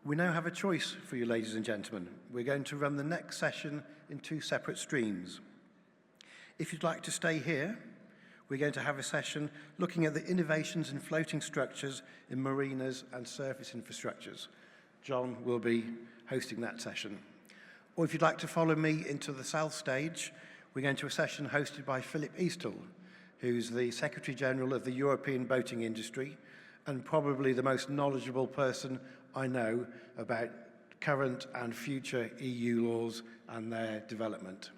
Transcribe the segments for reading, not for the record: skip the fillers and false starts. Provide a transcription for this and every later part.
We now have a choice for you, ladies and gentlemen. We're going to run the next session in 2 separate streams. If you'd like to stay here, we're going to have a session looking at the innovations in floating structures in marinas and surface infrastructures. John will be hosting that session. Or if you'd like to follow me into the south stage, we're going to a session hosted by Philip Eastall, who's the Secretary General of the European boating industry and probably the most knowledgeable person I know about current and future EU laws and their development.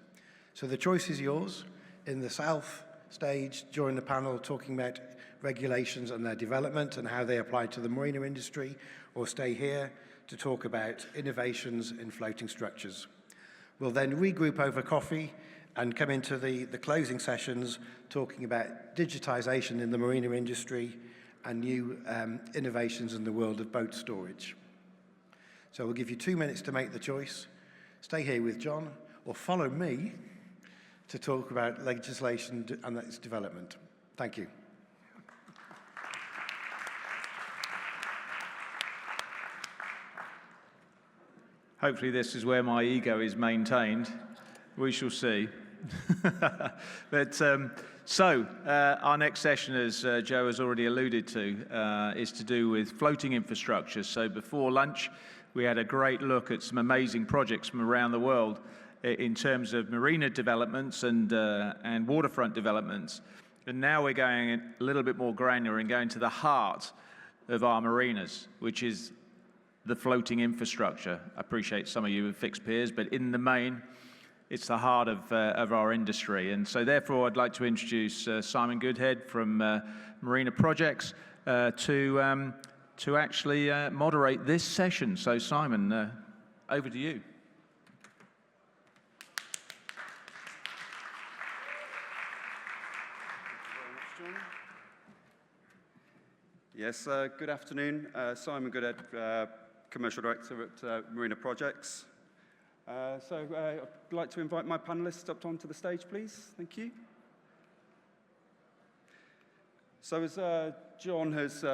So the choice is yours. In the south stage, join the panel talking about regulations and their development and how they apply to the marina industry, or stay here to talk about innovations in floating structures. We'll then regroup over coffee and come into the closing sessions talking about digitization in the marina industry and new innovations in the world of boat storage. So we'll give you 2 minutes to make the choice. Stay here with John, or follow me to talk about legislation and its development. Thank you. Hopefully this is where my ego is maintained. We shall see. But our next session, as Joe has already alluded to, is to do with floating infrastructure. So before lunch, we had a great look at some amazing projects from around the world in terms of marina developments and waterfront developments. And now we're going a little bit more granular and going to the heart of our marinas, which is the floating infrastructure. I appreciate some of you have fixed piers, but in the main, it's the heart of our industry. And so therefore, I'd like to introduce Simon Goodhead from Marina Projects to actually moderate this session. So Simon, over to you. Yes, good afternoon. Simon Goodhead, Commercial Director at Marina Projects. I'd like to invite my panelists up onto the stage, please. Thank you. So as John has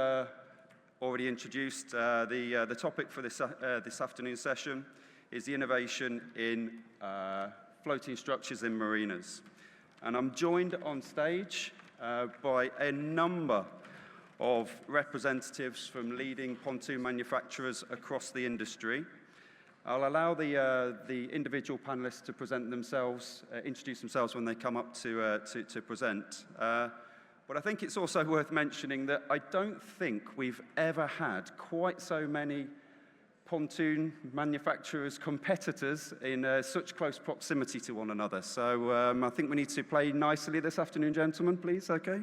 already introduced, the topic for this afternoon session is the innovation in floating structures in marinas. And I'm joined on stage by a number of representatives from leading pontoon manufacturers across the industry. I'll allow the individual panelists to present themselves, introduce themselves when they come up to present. But I think it's also worth mentioning that I don't think we've ever had quite so many pontoon manufacturers, competitors in such close proximity to one another. So I think we need to play nicely this afternoon, gentlemen, please, okay?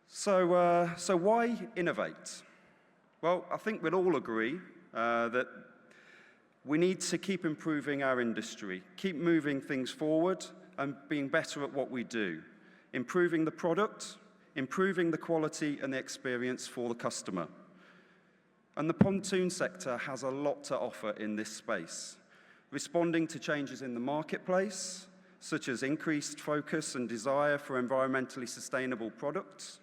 So why innovate? Well, I think we'll all agree that we need to keep improving our industry, keep moving things forward and being better at what we do, improving the product, improving the quality and the experience for the customer. And the pontoon sector has a lot to offer in this space, responding to changes in the marketplace, such as increased focus and desire for environmentally sustainable products,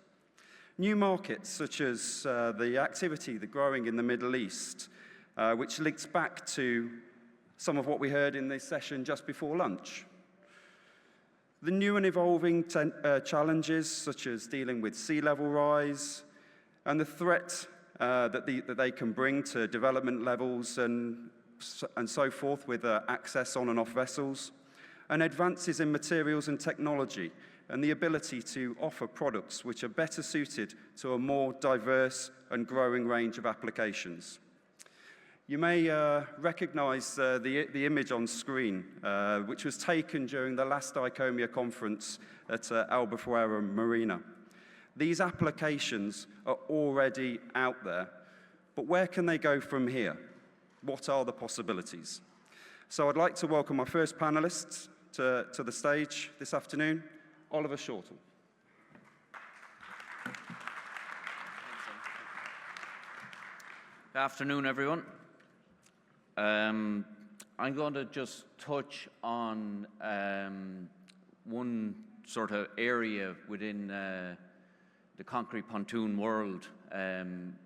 new markets such as the activity that's growing in the Middle East, which links back to some of what we heard in this session just before lunch. The new and evolving challenges such as dealing with sea level rise and the threat that they can bring to development levels and so forth with access on and off vessels, and advances in materials and technology, and the ability to offer products which are better suited to a more diverse and growing range of applications. You may recognize the image on screen, which was taken during the last ICOMIA conference at Albufeira Marina. These applications are already out there, but where can they go from here? What are the possibilities? So I'd like to welcome my first panelists to the stage this afternoon. Oliver Shortall. Good afternoon, everyone. I'm going to just touch on one sort of area within the concrete pontoon world,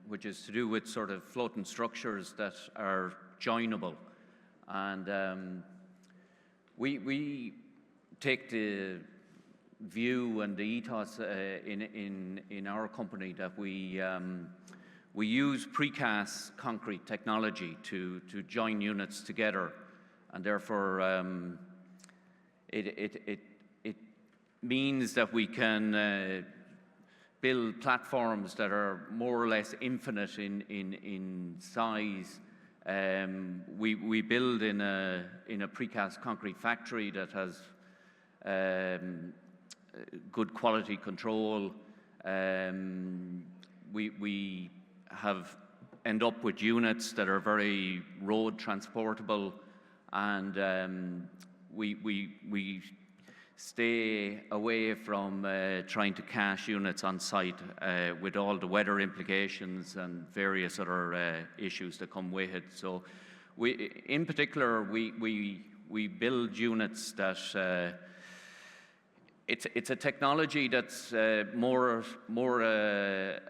which is to do with sort of floating structures that are joinable. And we take the view and the ethos in our company that we use precast concrete technology to join units together, and therefore it means that we can build platforms that are more or less infinite in size. We build in a precast concrete factory that has good quality control. We end up with units that are very road transportable, and we stay away from trying to cache units on site with all the weather implications and various other issues that come with it. So in particular, we build units that it's a technology that's more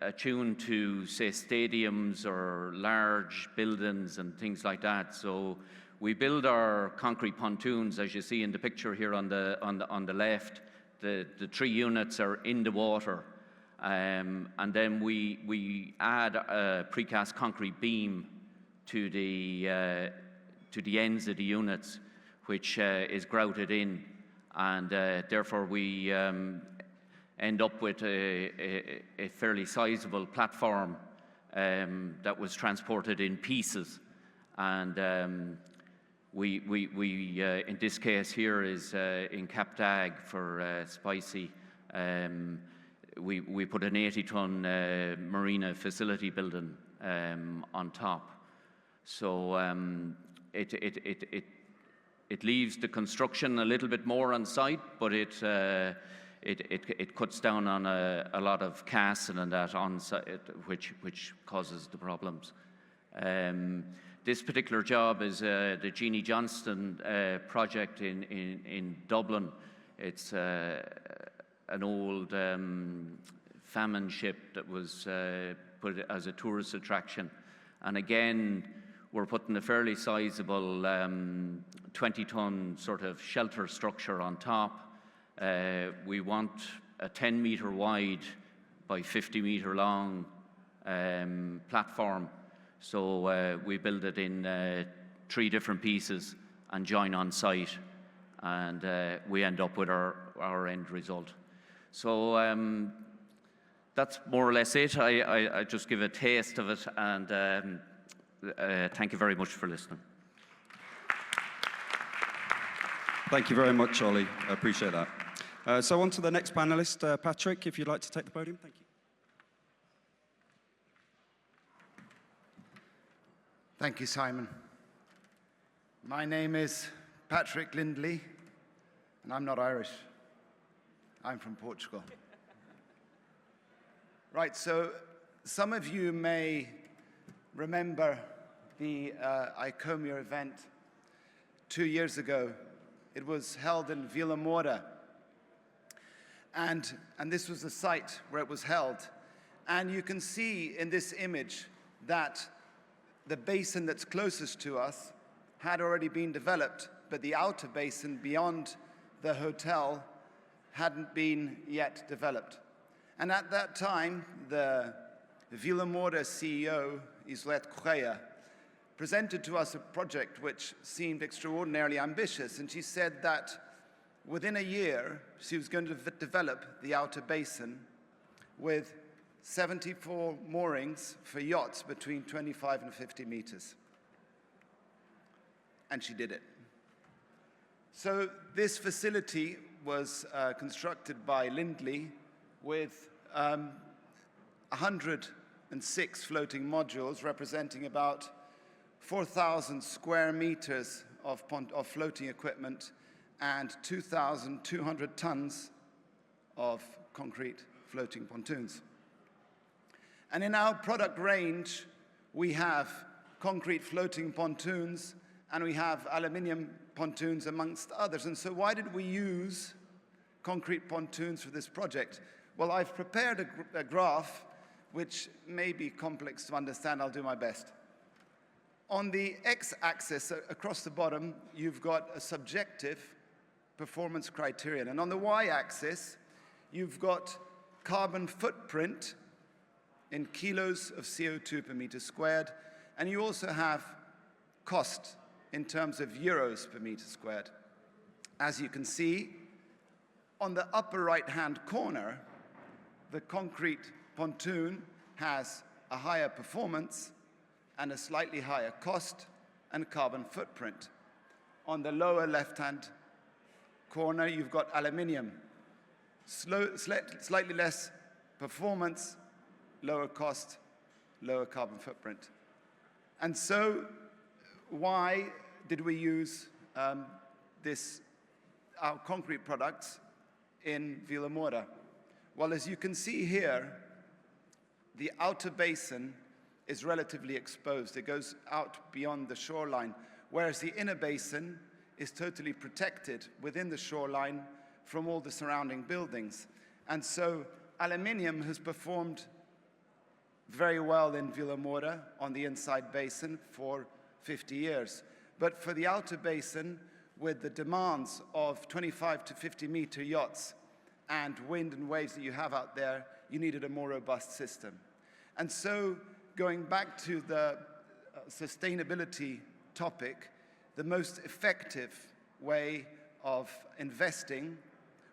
attuned to, say, stadiums or large buildings and things like that. So we build our concrete pontoons, as you see in the picture here on the left. The 3 units are in the water, and then we add a precast concrete beam to the ends of the units, which is grouted in, and therefore we end up with a fairly sizable platform that was transported in pieces. And we in this case here is in Capdag for spicy. We put an 80-ton Marina facility building on top. So it leaves the construction a little bit more on site, but it cuts down on a lot of casting and that on site, which causes the problems. This particular job is the Jeannie Johnston project in Dublin. It's an old famine ship that was put as a tourist attraction. And again, we're putting a fairly sizable 20-ton sort of shelter structure on top. We want a 10-meter wide by 50-meter long platform. So we build it in 3 different pieces and join on site, and we end up with our end result. So that's more or less it. I just give a taste of it, and thank you very much for listening. Thank you very much, Ollie. I appreciate that. So on to the next panelist, Patrick, if you'd like to take the podium. Thank you. Thank you, Simon. My name is Patrick Lindley, and I'm not Irish. I'm from Portugal. Right, so some of you may remember the ICOMIA event 2 years ago. It was held in Vila Moura, and this was the site where it was held. And you can see in this image that the basin that's closest to us had already been developed, but the outer basin beyond the hotel hadn't been yet developed. And at that time, the Vila Moura CEO, Isolete Correia, presented to us a project which seemed extraordinarily ambitious, and she said that within a year, she was going to develop the outer basin with 74 moorings for yachts between 25 and 50 meters. And she did it. So this facility was constructed by Lindley with 106 floating modules representing about 4,000 square meters of floating equipment and 2,200 tons of concrete floating pontoons. And in our product range, we have concrete floating pontoons and we have aluminium pontoons amongst others. And so why did we use concrete pontoons for this project? Well, I've prepared a graph which may be complex to understand. I'll do my best. On the x-axis, across the bottom, you've got a subjective performance criterion. And on the y-axis, you've got carbon footprint in kilos of CO2 per meter squared. And you also have cost in terms of euros per meter squared. As you can see, on the upper right-hand corner, the concrete pontoon has a higher performance and a slightly higher cost and carbon footprint. On the lower left-hand corner, you've got aluminium. Slightly less performance, lower cost, lower carbon footprint. And so, why did we use our concrete products in Villamoura? Well, as you can see here, the outer basin is relatively exposed. It goes out beyond the shoreline, whereas the inner basin is totally protected within the shoreline from all the surrounding buildings. And so aluminium has performed very well in Villamoura on the inside basin for 50 years. But for the outer basin, with the demands of 25 to 50 meter yachts and wind and waves that you have out there, you needed a more robust system. And so, going back to the sustainability topic, the most effective way of investing,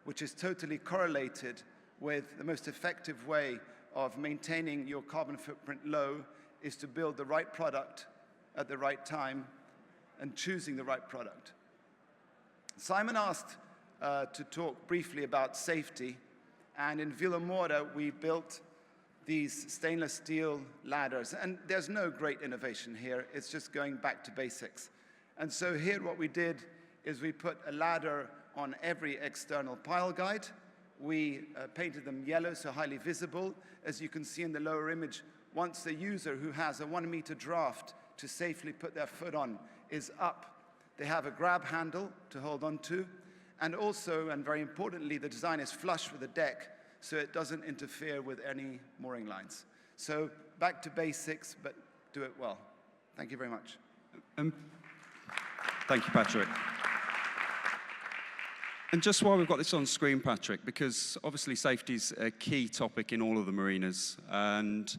which is totally correlated with the most effective way of maintaining your carbon footprint low, is to build the right product at the right time and choosing the right product. Simon asked to talk briefly about safety, and in Villamoura we built these stainless steel ladders, and there's no great innovation here, it's just going back to basics. And so here what we did is we put a ladder on every external pile guide. We painted them yellow, so highly visible. As you can see in the lower image, once the user who has a 1 meter draft to safely put their foot on is up, they have a grab handle to hold on to. And also, and very importantly, the design is flush with the deck, so it doesn't interfere with any mooring lines. So back to basics, but do it well. Thank you very much. Thank you, Patrick. And just while we've got this on screen, Patrick, because obviously safety is a key topic in all of the marinas, and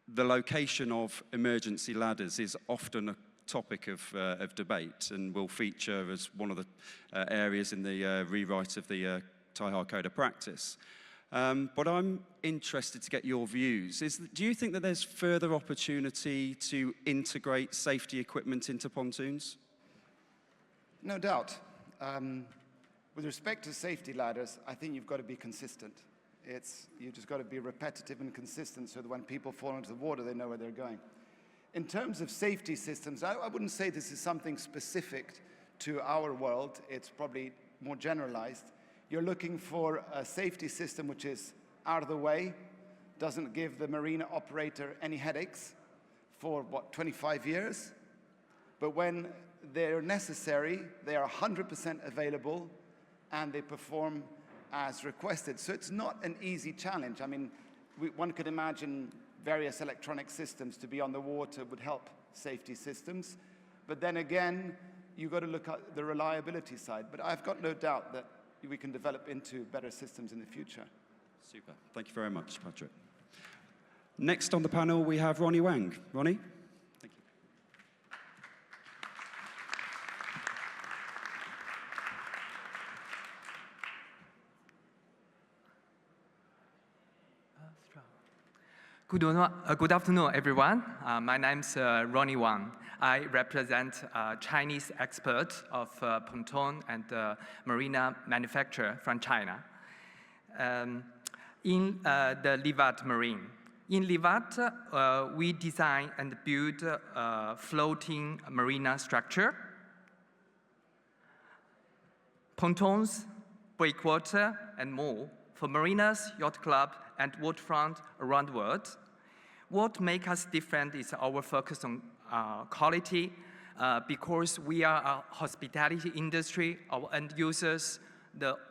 the location of emergency ladders is often a topic of debate and will feature as one of the areas in the rewrite of the Taihai Code of Practice. But I'm interested to get your views. Do you think that there's further opportunity to integrate safety equipment into pontoons? No doubt. With respect to safety ladders, I think you've got to be consistent. You've just got to be repetitive and consistent so that when people fall into the water, they know where they're going. In terms of safety systems, I wouldn't say this is something specific to our world. It's probably more generalized. You're looking for a safety system which is out of the way, doesn't give the marina operator any headaches for, 25 years? But when they're necessary, they are 100% available, and they perform as requested. So it's not an easy challenge. I mean, one could imagine various electronic systems to be on the water would help safety systems. But then again, you've got to look at the reliability side. But I've got no doubt that we can develop into better systems in the future. Super. Thank you very much, Patrick. Next on the panel, we have Ronnie Wang. Ronnie? Thank you. Good afternoon, everyone. My name's Ronnie Wang. I represent a Chinese expert of pontoon and marina manufacturer from China in the LIVART Marine. In LIVART, we design and build a floating marina structure, pontoons, breakwater, and more for marinas, yacht club, and waterfront around the world. What makes us different is our focus on quality, because we are a hospitality industry. Our end users,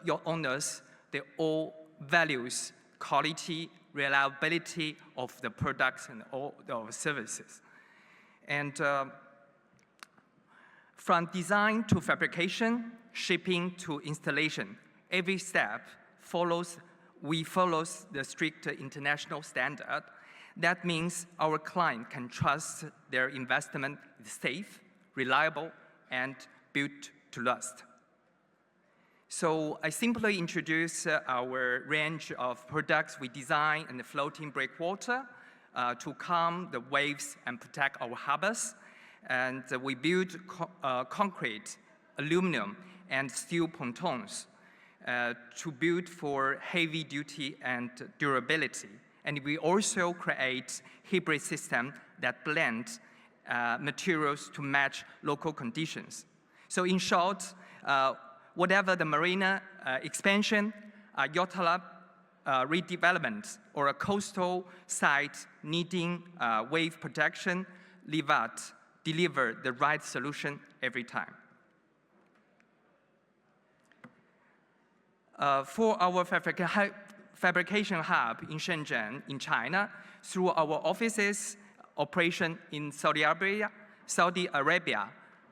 your owners, they all values quality, reliability of the products and all the services. And from design to fabrication, shipping to installation, every step we follow the strict international standard. That means our client can trust their investment is safe, reliable, and built to last. So I simply introduce our range of products we design in the floating breakwater to calm the waves and protect our harbors. And we build concrete, aluminum, and steel pontoons to build for heavy duty and durability. And we also create hybrid system that blend materials to match local conditions. So in short, whatever the marina expansion, yacht club redevelopment, or a coastal site needing wave protection, LIVART deliver the right solution every time. For our fabrication hub in Shenzhen, in China, through our offices, operation in Saudi Arabia,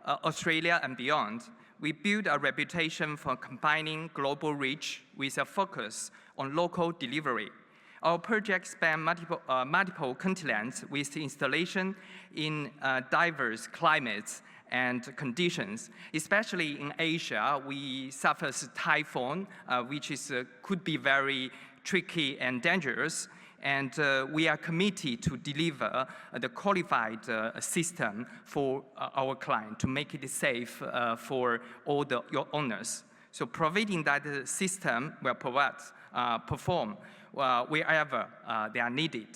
Australia, and beyond, we build a reputation for combining global reach with a focus on local delivery. Our projects span multiple continents with installation in diverse climates and conditions. Especially in Asia, we suffer typhoon, which could be very tricky and dangerous. And we are committed to deliver the qualified system for our client to make it safe for all your owners. So providing that the system will perform wherever they are needed.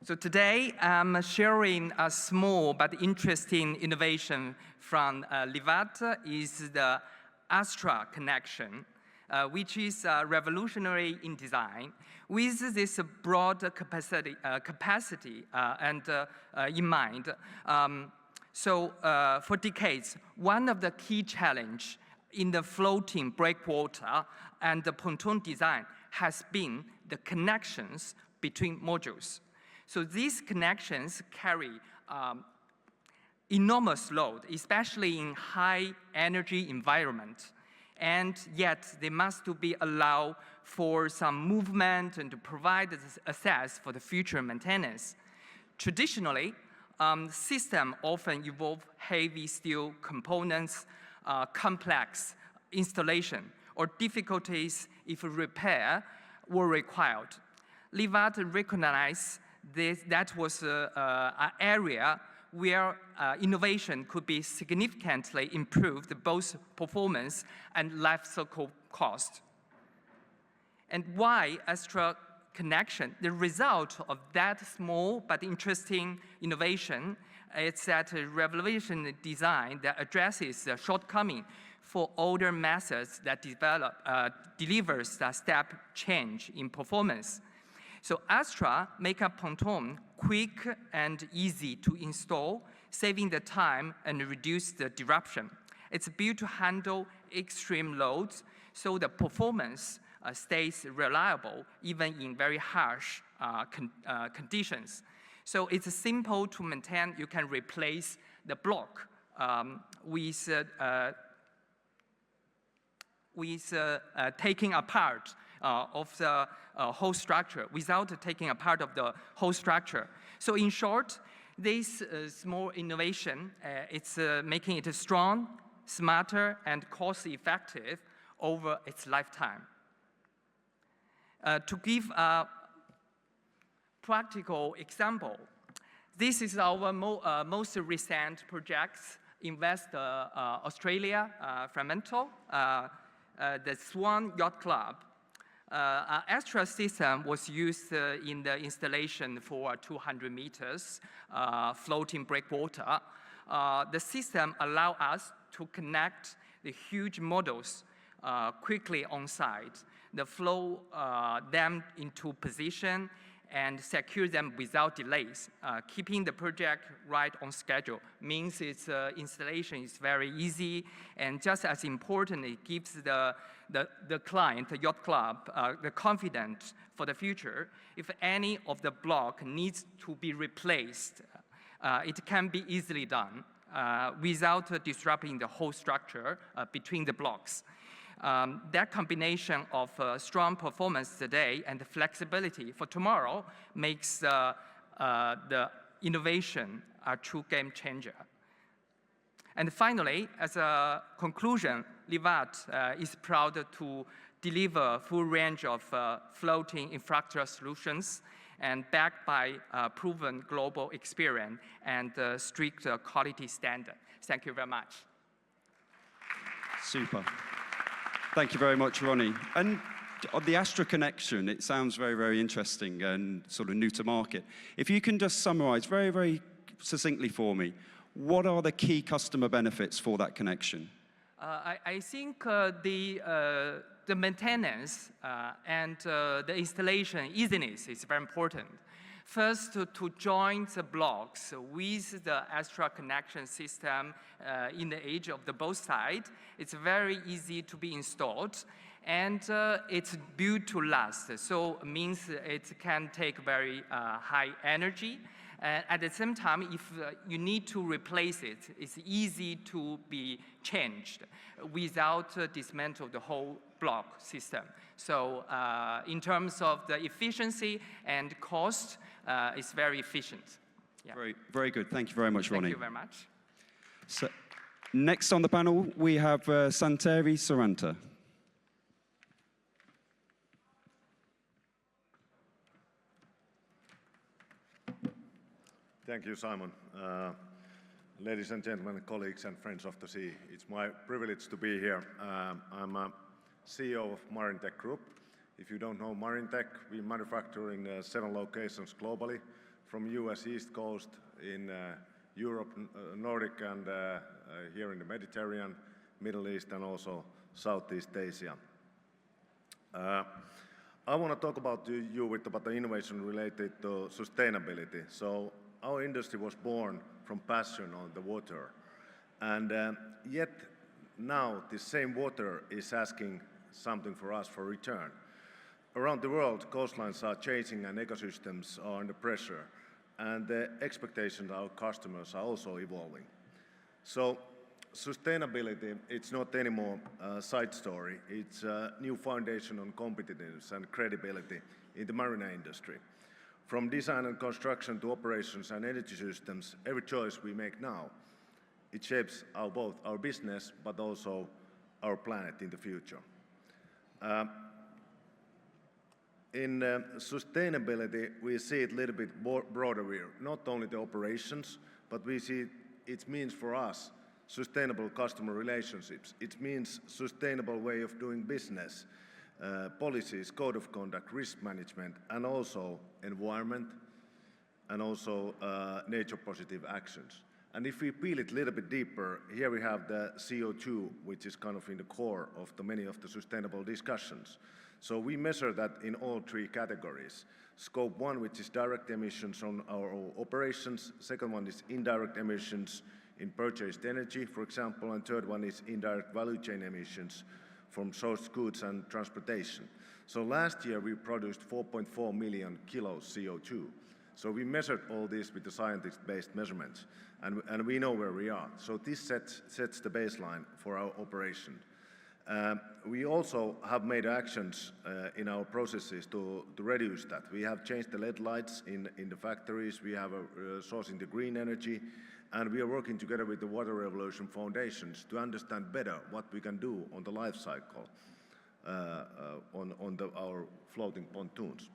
So today, I'm sharing a small but interesting innovation from LIVART is the Astra connection, which is revolutionary in design with this broad capacity and in mind. For decades, one of the key challenges in the floating breakwater and the pontoon design has been the connections between modules. So these connections carry enormous load, especially in high energy environment. And yet they must be allowed for some movement and to provide access for the future maintenance. Traditionally, systems often involve heavy steel components, complex installation, or difficulties if repair were required. LIVART recognized that was an area where innovation could be significantly improved both performance and life cycle cost. And why Astra connection? The result of that small but interesting innovation is that a revolutionary design that addresses the shortcoming for older methods that delivers a step change in performance. So Astra make a pontoon quick and easy to install, saving the time and reduce the disruption. It's built to handle extreme loads, so the performance stays reliable even in very harsh conditions. So it's simple to maintain. You can replace the block with taking apart of the whole structure without taking apart of the whole structure. So in short, this small innovation, it's making it strong, smarter, and cost-effective over its lifetime. To give a practical example, this is our most recent projects in West Australia, Fremantle, the Swan Yacht Club. An Astra system was used in the installation for 200 meters floating breakwater. The system allowed us to connect the huge models quickly on site, the flow them into position, and secure them without delays. Keeping the project right on schedule means its installation is very easy, and just as important, it gives the client, the yacht club, the confidence for the future. If any of the block needs to be replaced, it can be easily done without disrupting the whole structure between the blocks. That combination of strong performance today and the flexibility for tomorrow makes the innovation a true game changer. And finally, as a conclusion, LIVART is proud to deliver a full range of floating infrastructure solutions and backed by proven global experience and strict quality standard. Thank you very much. Super. Thank you very much, Ronnie. And on the Astra connection, it sounds very, very interesting and sort of new to market. If you can just summarize very, very succinctly for me, what are the key customer benefits for that connection? I think the maintenance and the installation easiness is very important. First, to join the blocks with the Astra connection system in the edge of the both sides, it's very easy to be installed, and it's built to last. So it means it can take very high energy. At the same time, if you need to replace it, it's easy to be changed without dismantle the whole block system. So in terms of the efficiency and cost, it's very efficient. Yeah. Very, very good. Thank you very much, Ronnie. Thank you very much. So, next on the panel, we have Santeri Suoranata. Thank you, Simon. Ladies and gentlemen, colleagues and friends of the sea, it's my privilege to be here. I'm a CEO of Marinetek Group. If you don't know Marinetek, we manufacture in 7 locations globally, from US East Coast, in Europe, Nordic, and here in the Mediterranean, Middle East, and also Southeast Asia. I want to talk about the innovation related to sustainability. So our industry was born from passion on the water, and yet now the same water is asking something for us for return. Around the world, coastlines are changing and ecosystems are under pressure, and the expectations of our customers are also evolving. So sustainability, it's not anymore a side story, it's a new foundation on competitiveness and credibility in the marine industry. From design and construction to operations and energy systems, every choice we make now, it shapes both our business but also our planet in the future. In sustainability, we see it a little bit broader view, not only the operations, but we see it means for us sustainable customer relationships. It means sustainable way of doing business, policies, code of conduct, risk management, and also environment, and also nature-positive actions. And if we peel it a little bit deeper, here we have the CO2, which is kind of in the core of many of the sustainable discussions. So we measure that in all 3 categories. Scope 1, which is direct emissions on our operations. Second one is indirect emissions in purchased energy, for example. And third one is indirect value chain emissions from sourced goods and transportation. So last year we produced 4.4 million kilos CO2. So we measured all this with the science-based measurements, and we know where we are. So this sets the baseline for our operation. We also have made actions in our processes to reduce that. We have changed the LED lights in the factories, we have sourcing the green energy, and we are working together with the Water Revolution Foundations to understand better what we can do on the life cycle on our floating pontoons.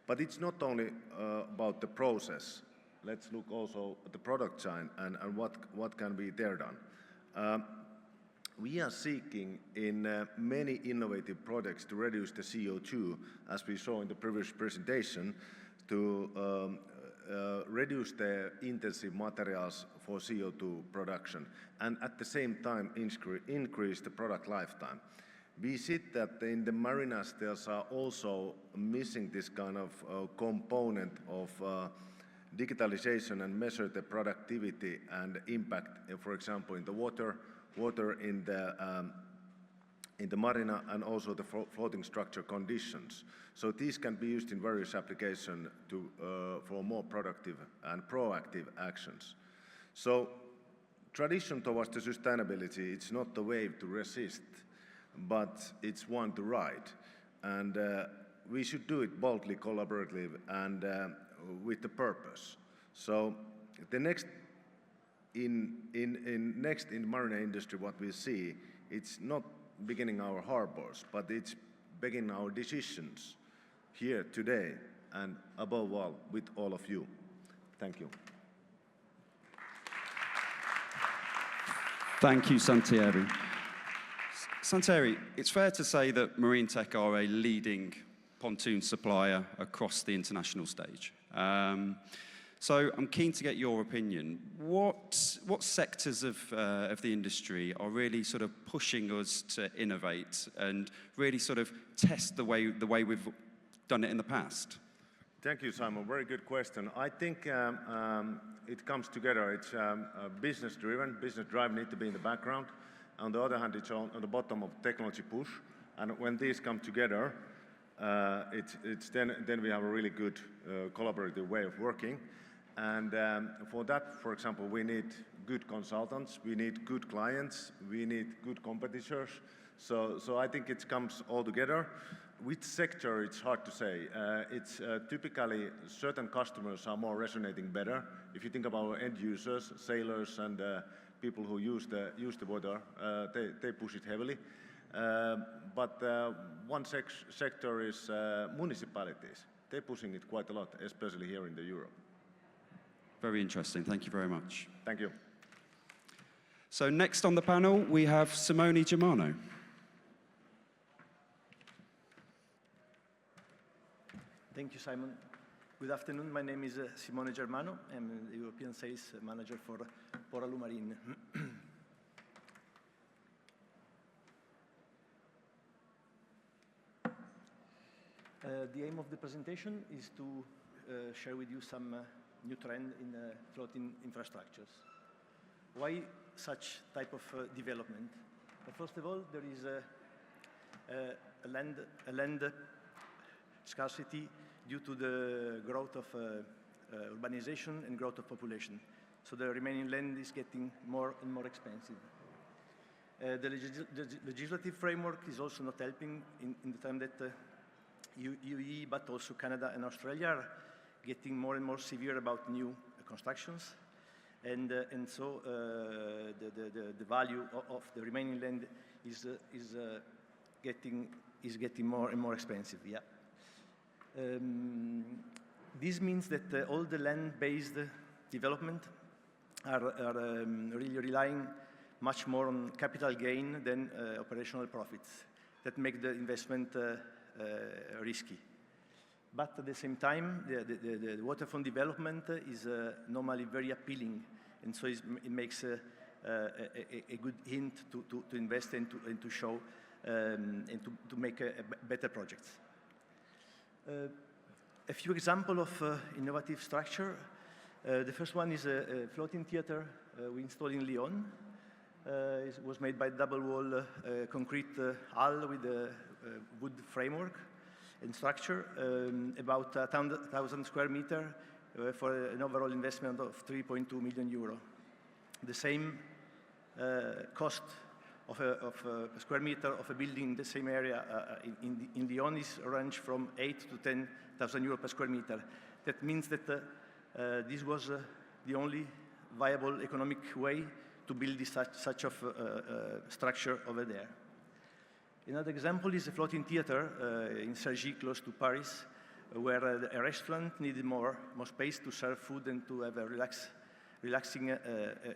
But it's not only about the process. Let's look also at the product side and what can be there done. We are seeking in many innovative products to reduce the CO2, as we saw in the previous presentation, to reduce the intensive materials for CO2 production, and at the same time increase the product lifetime. We see that in the marinas there's also missing this kind of component of digitalization and measure the productivity and impact, for example, in the water in the marina, and also the floating structure conditions. So these can be used in various applications for more productive and proactive actions. So tradition towards the sustainability, it's not the wave to resist, but it's one to ride. And we should do it boldly, collaboratively, and with the purpose. So the next in marine industry, what we see, it's not beginning our harbors, but it's beginning our decisions here today, and above all, with all of you. Thank you. Thank you, Santeri. Santeri, it's fair to say that Marinetek are a leading pontoon supplier across the international stage. So I'm keen to get your opinion. What sectors of the industry are really sort of pushing us to innovate and really sort of test the way we've done it in the past? Thank you, Simon. Very good question. I think it comes together. It's business-driven. Business drive need to be in the background. On the other hand, it's on the bottom of technology push. And when these come together, then we have a really good collaborative way of working. And for that, for example, we need good consultants, we need good clients, we need good competitors. So I think it comes all together. Which sector, it's hard to say. It's typically certain customers are more resonating better. If you think about our end users, sailors and people who use the water, they push it heavily. But one sector is municipalities. They're pushing it quite a lot, especially here in Europe. Very interesting. Thank you very much. Thank you. So next on the panel, we have Simone Germano. Thank you, Simon. Good afternoon. My name is Simone Germano. I'm the European Sales Manager for Poralu Marine. The aim of the presentation is to share with you some new trend in floating infrastructures. Why such type of development? First of all, there is a land scarcity due to the growth of urbanization and growth of population. So the remaining land is getting more and more expensive. The legislative framework is also not helping in the time that UE, but also Canada and Australia are getting more and more severe about new constructions. And so the value of the remaining land is getting more and more expensive. Yeah. This means that all the land-based development are really relying much more on capital gain than operational profits that make the investment risky. But at the same time, the waterfront development is normally very appealing, and so it makes a good hint to invest and to show and to make better projects. A few examples of innovative structure. The first one is a floating theater we installed in Lyon. It was made by double-wall concrete hull with a wood framework and structure, about 1,000 square meters for an overall investment of 3.2 million euro. The same cost of a square meter of a building in the same area in Lyon is range from 8 to 10,000 euro per square meter. That means that this was the only viable economic way to build such of structure over there. Another example is a floating theater in Cergy, close to Paris, where a restaurant needed more space to serve food and to have a relaxing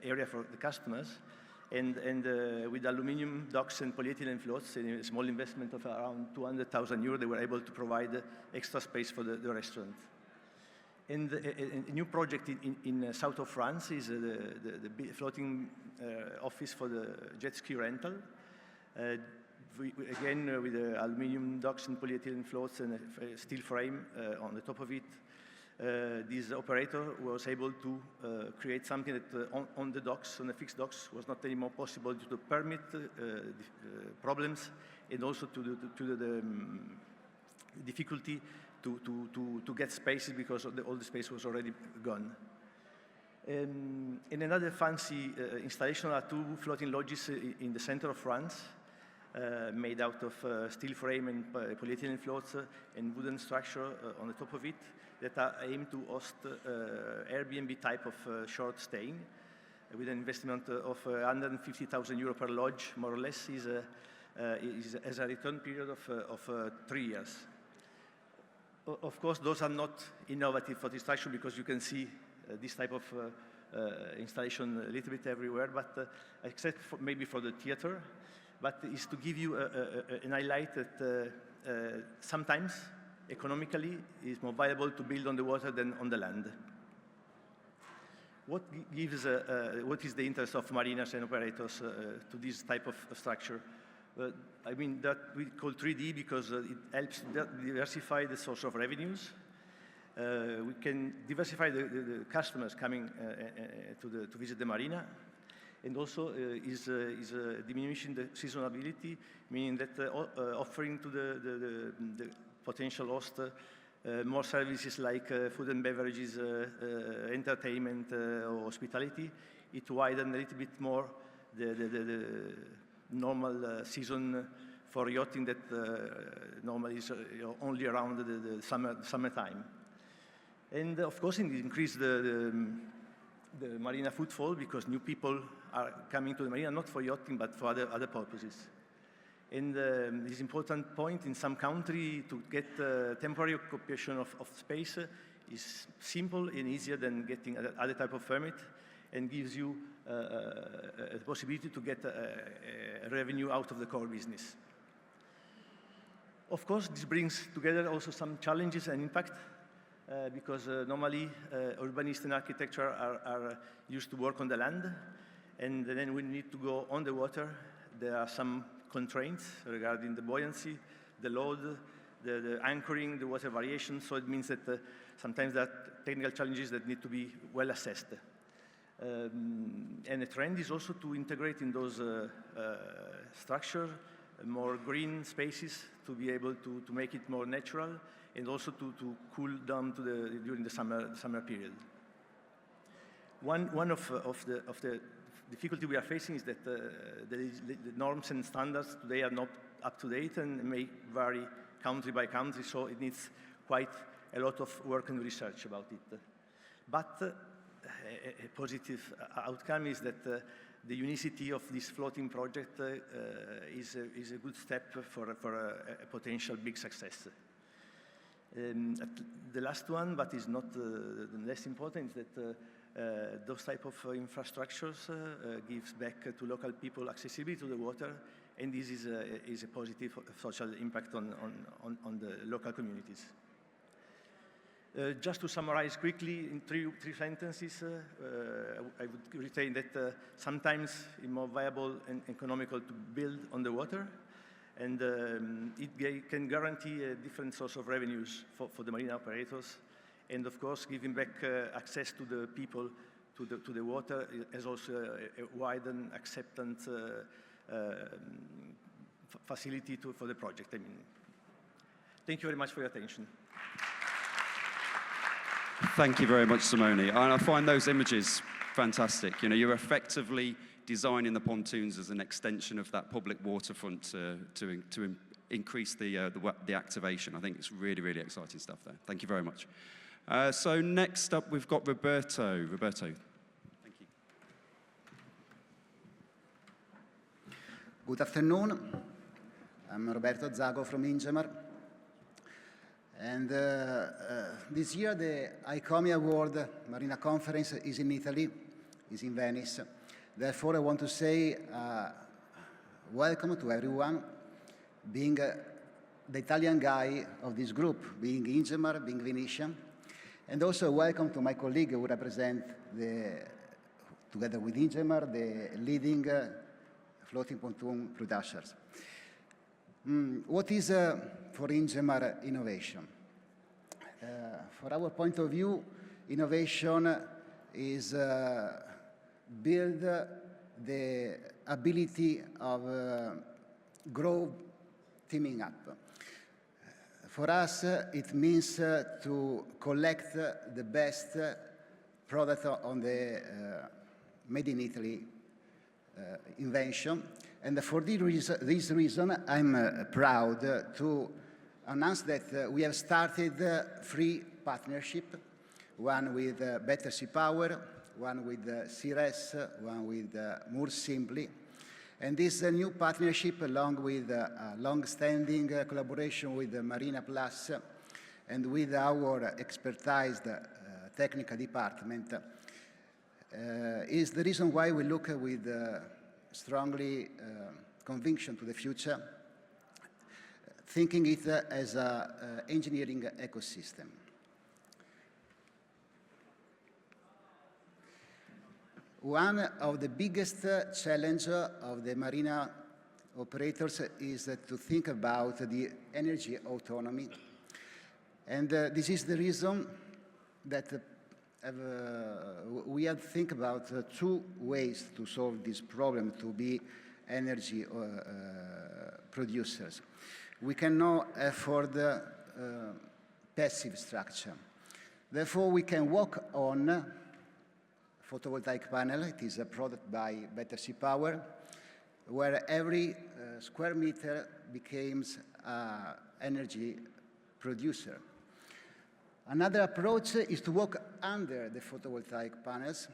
area for the customers. And with aluminium docks and polyethylene floats, and a small investment of around 200,000 euros, they were able to provide extra space for the restaurant. And a new project in south of France is the floating office for the jet ski rental. again, with aluminum docks and polyethylene floats and a steel frame on the top of it. This operator was able to create something that on the docks, on the fixed docks, was not anymore possible due to permit problems and also to the difficulty to get spaces because all the space was already gone. In another fancy installation are two floating lodges in the center of France, made out of steel frame and polyethylene floats and wooden structure on the top of it that are aimed to host Airbnb type of short staying with an investment of 150,000 euro per lodge, more or less, as a return period of 3 years. Of course, those are not innovative for this structure because you can see this type of installation a little bit everywhere, but except maybe for the theater, but is to give you an highlight that sometimes economically it's more viable to build on the water than on the land. What is the interest of marinas and operators to this type of structure? I mean, that we call 3D because it helps diversify the source of revenues. We can diversify the customers coming to visit the marina, and also is diminishing the seasonality, meaning that offering to the potential host more services like food and beverages, entertainment, or hospitality. It widens a little bit more the normal season for yachting that normally is only around the summertime. And of course, it increased the marina footfall because new people are coming to the marina, not for yachting, but for other purposes. And this important point in some country to get temporary occupation of space is simple and easier than getting other type of permit and gives you a possibility to get a revenue out of the core business. Of course, this brings together also some challenges and impact because normally urbanists and architecture are used to work on the land, and then we need to go on the water. There are some constraints regarding the buoyancy, the load, the anchoring, the water variation, so it means that sometimes there are technical challenges that need to be well assessed. And the trend is also to integrate in those structures more green spaces to be able to make it more natural and also to cool down during the summer period. One of the difficulty we are facing is that the norms and standards today are not up to date and may vary country by country, so it needs quite a lot of work and research about it. But a positive outcome is that the unicity of this floating project is a good step for a potential big success. The last one, but is not the less important, is that those type of infrastructures gives back to local people accessibility to the water, and this is a positive social impact on the local communities. Just to summarize quickly in three sentences, I would retain that sometimes it's more viable and economical to build on the water, and it can guarantee a different source of revenues for the marine operators, and of course giving back access to the people to the water is also a widened acceptance facility for the project. I mean, thank you very much for your attention. Thank you very much, Simone. And I find those images fantastic. You know, you're effectively designing the pontoons as an extension of that public waterfront to increase the activation. I think it's really, really exciting stuff there. Thank you very much. So next up, we've got Roberto. Roberto, thank you. Good afternoon. I'm Roberto Zago from Ingemar. And this year, the ICOMI Award Marina Conference is in Italy, is in Venice. Therefore, I want to say welcome to everyone, being the Italian guy of this group, being Ingemar, being Venetian. And also welcome to my colleague who represent, together with Ingemar, the leading floating pontoon producers. What is, for Ingemar, innovation? For our point of view, innovation is build the ability of grow teaming up. For us, it means to collect the best product on the Made in Italy invention. And for this reason, I'm proud to announce that we have started 3 partnerships, one with Better Sea Power, one with CRS, one with More Simply. And this new partnership, along with long-standing collaboration with the Marina Plus and with our expertised technical department, is the reason why we look with strongly conviction to the future, thinking it as an engineering ecosystem. One of the biggest challenges of the marina operators is to think about the energy autonomy. And this is the reason that we have to think about 2 ways to solve this problem, to be energy producers. We cannot afford passive structure. Therefore, we can work on photovoltaic panel. It is a product by Better Sea Power, where every square meter becomes an energy producer. Another approach is to work under the photovoltaic panels.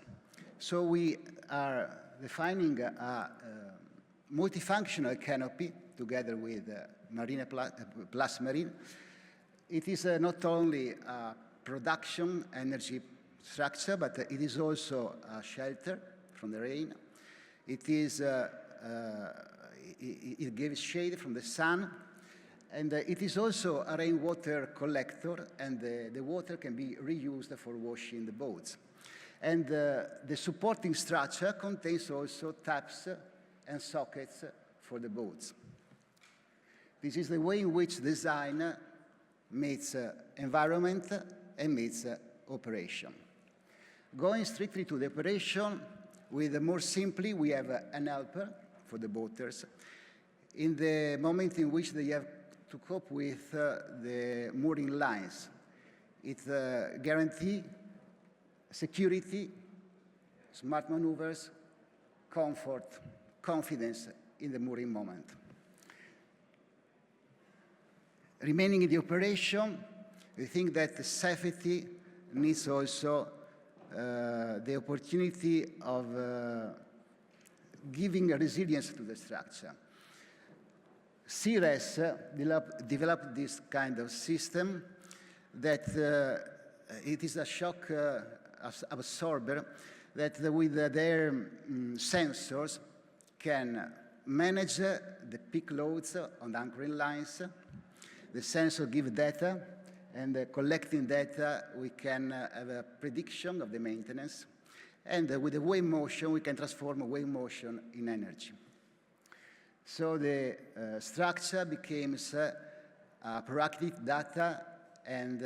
So we are defining a multifunctional canopy together with Marina Plus Marine. It is not only a production energy structure, but it is also a shelter from the rain. It gives shade from the sun, and it is also a rainwater collector, and the water can be reused for washing the boats. And the supporting structure contains also taps and sockets for the boats. This is the way in which design meets environment and meets operation. Going strictly to the operation, with More Simply, we have an helper for the boaters. In the moment in which they have to cope with the mooring lines, it guarantees security, smart maneuvers, comfort, confidence in the mooring moment. Remaining in the operation, we think that the safety needs also the opportunity of giving a resilience to the structure. CRS developed this kind of system that it is a shock absorber that with their sensors can manage the peak loads on the anchoring lines. The sensor gives data, and collecting data, we can have a prediction of the maintenance. And with the wave motion, we can transform wave motion in energy. So the structure becomes proactive data and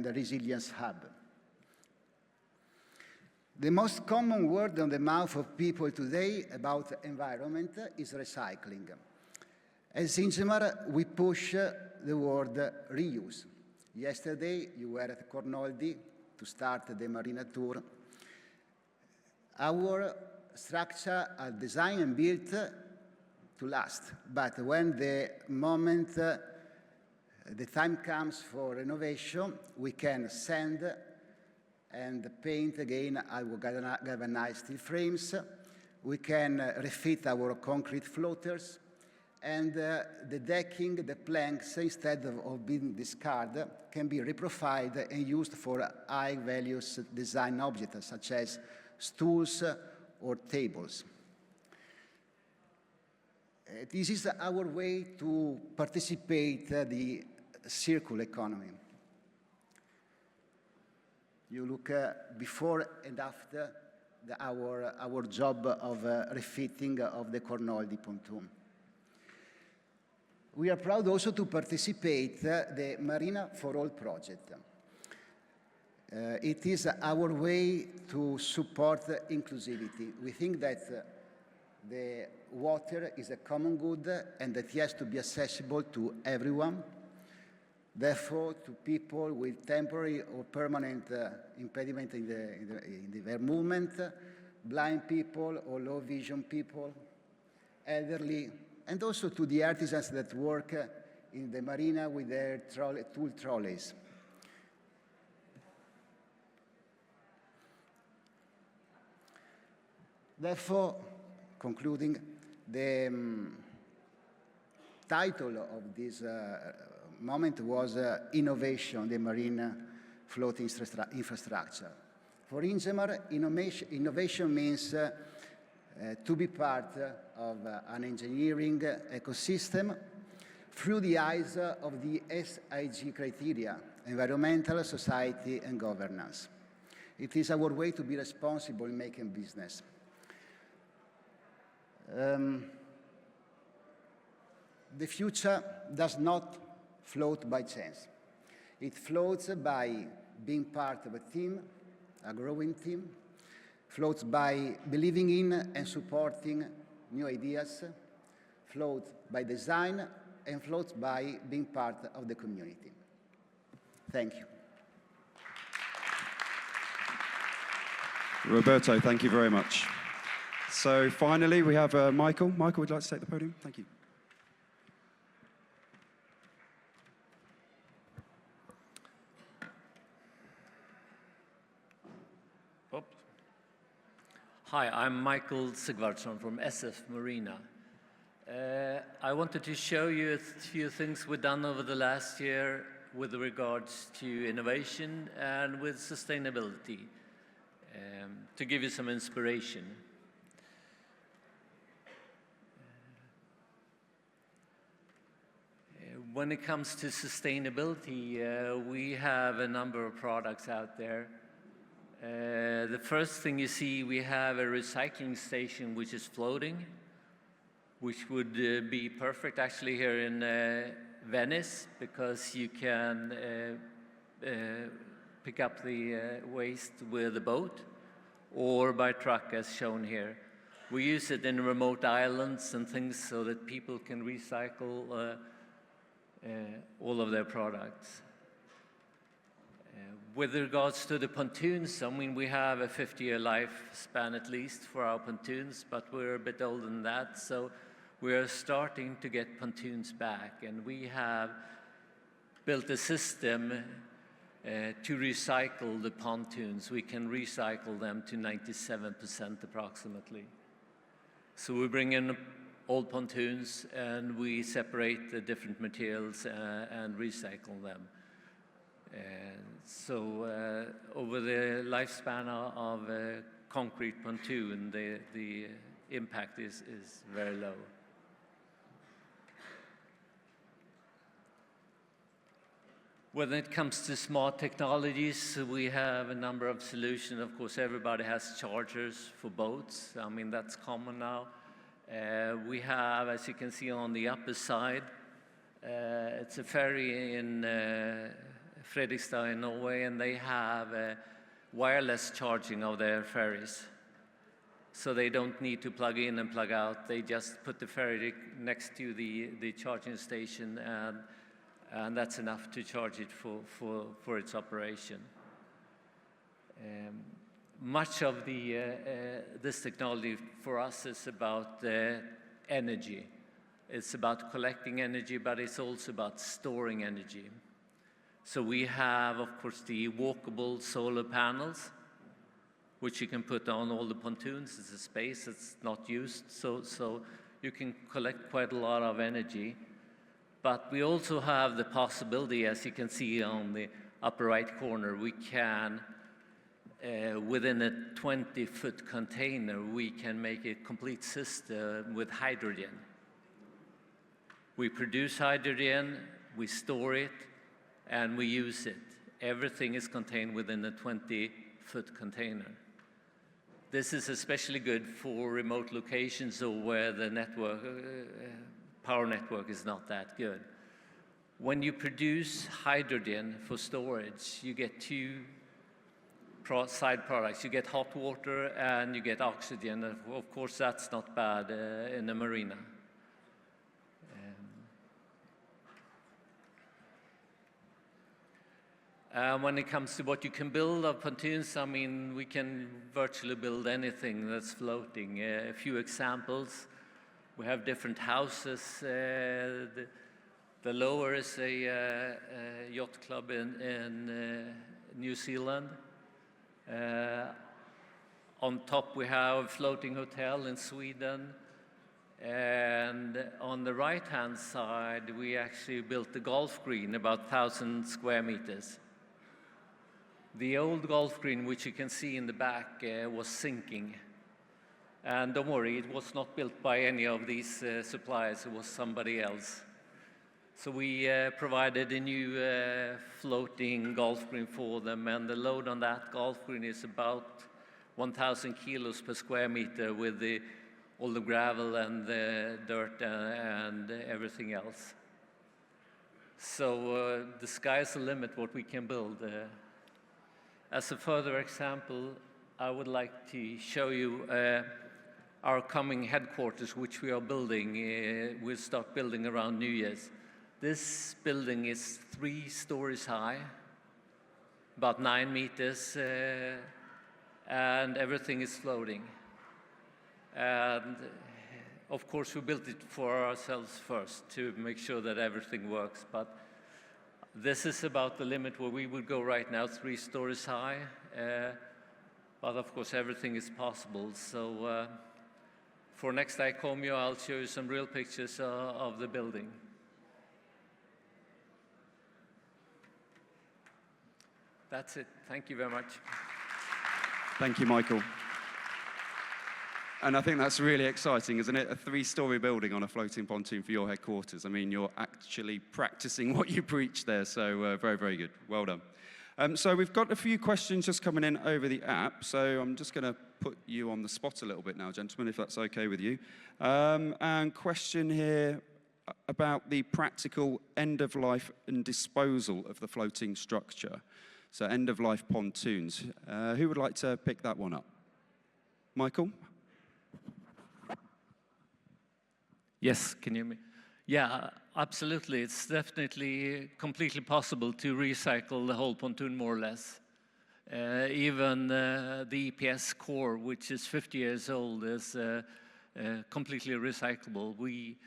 a resilience hub. The most common word on the mouth of people today about environment is recycling. As Ingemar, we push the word reuse. Yesterday, you were at Cornoldi to start the Marina tour. Our structures are designed and built to last, but when the time comes for renovation, we can sand and paint again our galvanized steel frames. We can refit our concrete floaters, and the decking, the planks, instead of being discarded, can be reprofiled and used for high-value design objects, such as stools or tables. This is our way to participate in the circular economy. You look before and after our job of refitting of the Cornoldi pontoon. We are proud also to participate the Marina for All project. It is our way to support inclusivity. We think that the water is a common good and that it has to be accessible to everyone. Therefore, to people with temporary or permanent impediment in their movement, blind people or low vision people, elderly, and also to the artisans that work in the marina with their tool trolleys. Therefore, concluding, the title of this moment was Innovation, the Marine Floating Infrastructure. For Ingemar, innovation means to be part of an engineering ecosystem through the eyes of the SIG criteria, environmental, society, and governance. It is our way to be responsible in making business. The future does not float by chance. It floats by being part of a team, a growing team, floats by believing in and supporting new ideas, floats by design, and floats by being part of the community. Thank you. Roberto, thank you very much. So finally, we have Michael. Michael, would you like to take the podium? Thank you. Hi, I'm Michael Sigvardsson from SF Marina. I wanted to show you a few things we've done over the last year with regards to innovation and with sustainability, to give you some inspiration. When it comes to sustainability, we have a number of products out there. The first thing you see, we have a recycling station which is floating, which would be perfect actually here in Venice, because you can pick up the waste with a boat or by truck as shown here. We use it in remote islands and things so that people can recycle all of their products. With regards to the pontoons, I mean, we have a 50-year lifespan at least for our pontoons, but we're a bit older than that, so we're starting to get pontoons back, and we have built a system to recycle the pontoons. We can recycle them to 97% approximately. So we bring in old pontoons and we separate the different materials and recycle them. So over the lifespan of a concrete pontoon, the impact is very low. When it comes to smart technologies, we have a number of solutions. Of course, everybody has chargers for boats. I mean, that's common now. We have, as you can see on the upper side, it's a ferry in Fredrikstad in Norway, and they have wireless charging of their ferries. So they don't need to plug in and plug out. They just put the ferry next to the charging station, and that's enough to charge it for its operation. Much of this technology for us is about energy. It's about collecting energy, but it's also about storing energy. So we have, of course, the walkable solar panels, which you can put on all the pontoons. It's a space that's not used, so you can collect quite a lot of energy. But we also have the possibility, as you can see on the upper right corner, we can, within a 20-foot container, we can make a complete system with hydrogen. We produce hydrogen, we store it, and we use it. Everything is contained within a 20-foot container. This is especially good for remote locations or where the network, power network is not that good. When you produce hydrogen for storage, you get two side products. You get hot water and you get oxygen. Of course, that's not bad in a marina. When it comes to what you can build of pontoons, I mean, we can virtually build anything that's floating. A few examples. We have different houses. The lower is a yacht club in New Zealand. On top we have a floating hotel in Sweden. And on the right-hand side, we actually built the golf green, about 1,000 square meters. The old golf green, which you can see in the back, was sinking. And don't worry, it was not built by any of these suppliers, it was somebody else. So we provided a new floating golf green for them, and the load on that golf green is about 1,000 kilos per square meter with all the gravel and the dirt and everything else. So the sky's the limit what we can build. As a further example, I would like to show you our coming headquarters, which we are building. We'll start building around New Year's. This building is 3 stories high, about 9 meters, and everything is floating. And of course, we built it for ourselves first to make sure that everything works. But this is about the limit where we would go right now, 3 stories high. But of course, everything is possible. So for next ICOMIO, I'll show you some real pictures of the building. That's it. Thank you very much. Thank you, Michael. And I think that's really exciting, isn't it? A 3-story building on a floating pontoon for your headquarters. I mean, you're actually practicing what you preach there, so very, very good. Well done. So we've got a few questions just coming in over the app, so I'm just going to put you on the spot a little bit now, gentlemen, if that's okay with you. And question here about the practical end-of-life and disposal of the floating structure. So end-of-life pontoons. Who would like to pick that one up? Michael? Yes, can you hear me? Yeah, absolutely. It's definitely completely possible to recycle the whole pontoon, more or less. Even the EPS core, which is 50 years old, is completely recyclable. We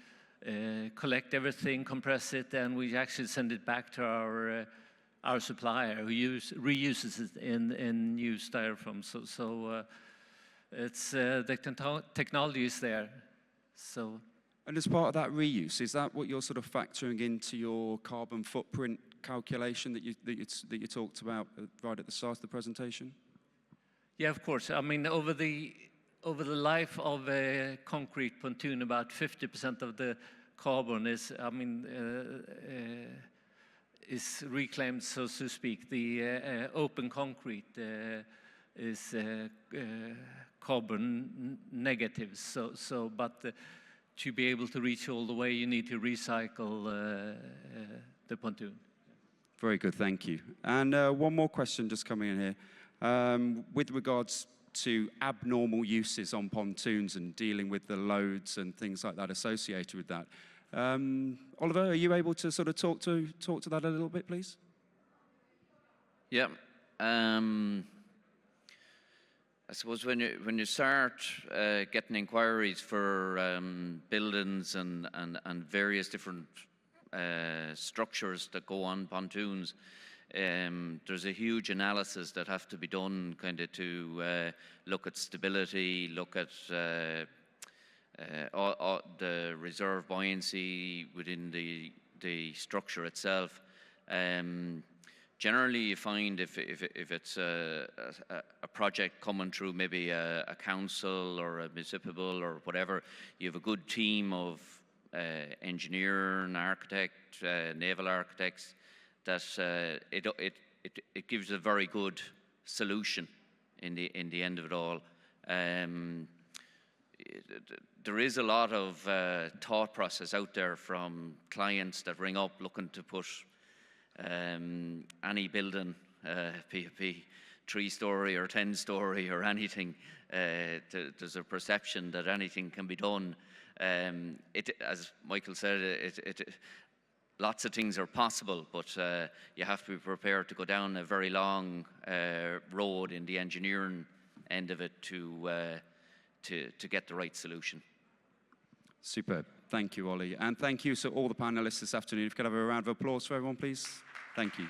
collect everything, compress it, and we actually send it back to our supplier, who reuses it in new styrofoam. So it's the technology is there. So. And as part of that reuse, is that what you're sort of factoring into your carbon footprint calculation that you talked about right at the start of the presentation? Yeah, of course. I mean, over the life of a concrete pontoon, about 50% of the carbon is, is reclaimed, so to speak. The open concrete is carbon negative. But to be able to reach all the way, you need to recycle the pontoon. Very good, thank you. And one more question just coming in here. With regards to abnormal uses on pontoons and dealing with the loads and things like that associated with that. Oliver, are you able to sort of talk to that a little bit, please? Yeah. I suppose when you start getting inquiries for buildings and various different structures that go on pontoons, there's a huge analysis that have to be done kind of to look at stability, look at the reserve buoyancy within the structure itself. Generally, you find if it's a project coming through maybe a council or a municipal or whatever, you have a good team of engineer and architect, naval architects, that it gives a very good solution in the end of it all. There is a lot of thought process out there from clients that ring up looking to put any building, be 3-story or 10-story or anything. There's a perception that anything can be done. As Michael said, lots of things are possible, but you have to be prepared to go down a very long road in the engineering end of it to get the right solution. Superb. Thank you, Ollie. And thank you to all the panelists this afternoon. If you could have a round of applause for everyone, please. Thank you.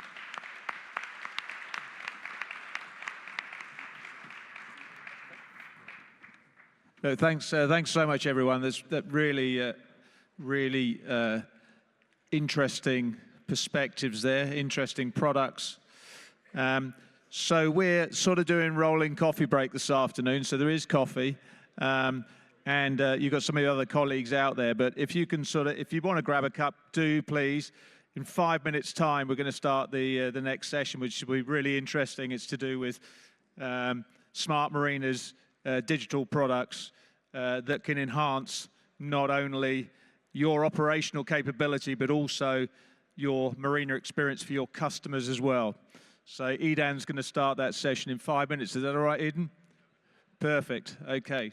No, thanks so much, everyone. There's that really interesting perspectives there, interesting products. So we're sort of doing rolling coffee break this afternoon, so there is coffee. And you've got some of the other colleagues out there, but if you can if you want to grab a cup, do please. In 5 minutes' time, we're going to start the next session, which will be really interesting. It's to do with Smart Marina's digital products that can enhance not only your operational capability, but also your marina experience for your customers as well. So Edan's going to start that session in 5 minutes. Is that all right, Eden? Perfect. Okay.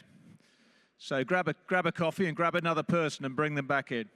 So grab a coffee and grab another person and bring them back in.